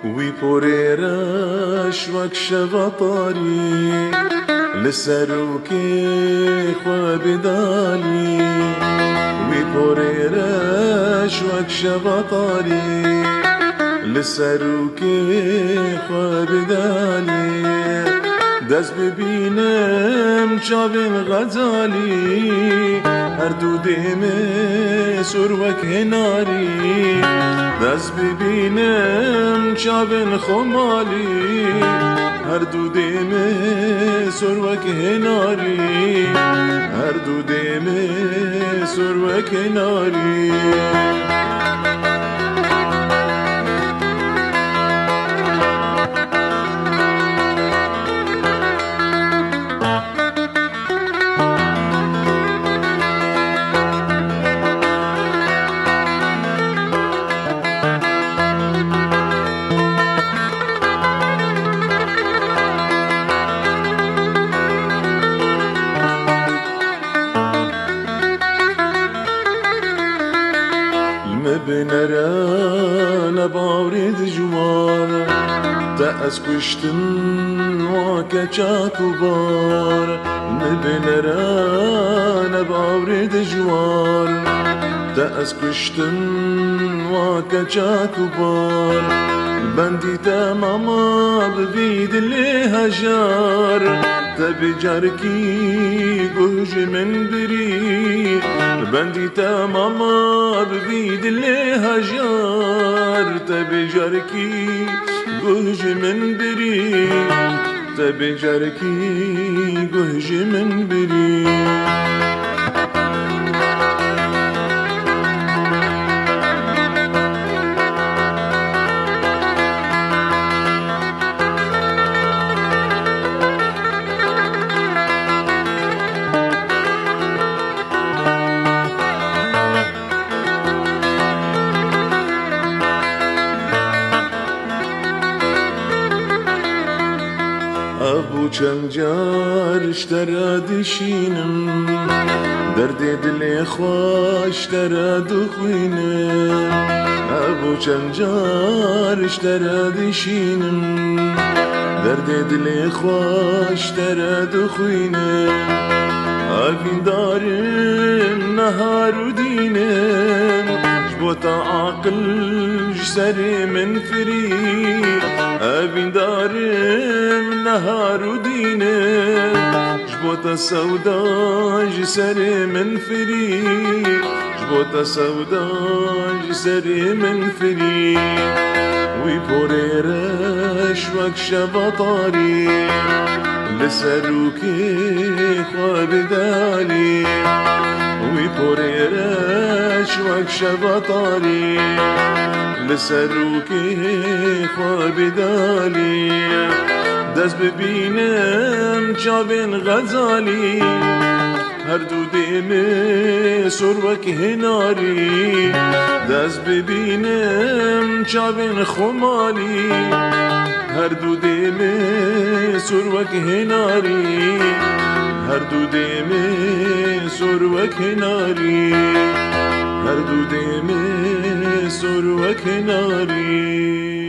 وی پوریرش وک شبطاری لسروکی خواب دالی وی پوریرش وک شبطاری لسروکی خواب دالی دست ببینم چاوین غزالی هر دو دیم سروک هناری دست ببینم چاوین خمالی هر دو دیم سروک هناری هر دو دیم سروک هناری بنران باورد جوار تأس كشتن وكچاك بار بنران باورد جوار تأس كشتن وكچاك بار بندي تماما ببيد اللي هجار تبي جاركي قهج من بري بندي تماما ببيد اللي هجار تبي جاركي قهج من بري تبي جاركي قهج من بري ابو چنجار اشترى دشينم دردي دلي خوا اشترى دخوينم ابو چنجار اشترى دشينم دردي دلي خوا اشترى دخوينم افين دارم نهار ودينم جبوت عقل جسري من فري افين دارم نهار ودينم جبوت سودا جسري من فري جبوت سودا جسري من فري وي بوريرش وك شبطاري لسروكي خواب دالي وي بوريرش وك شبطاري لسروكي خواب دالي دست ببینم چاوین غزالی هر دو دیم سروک هناری دست ببینم چاوین خمالی هر دو دیم سروک هناری هر دو دیم سروک هناری هر دو دیم سروک هناری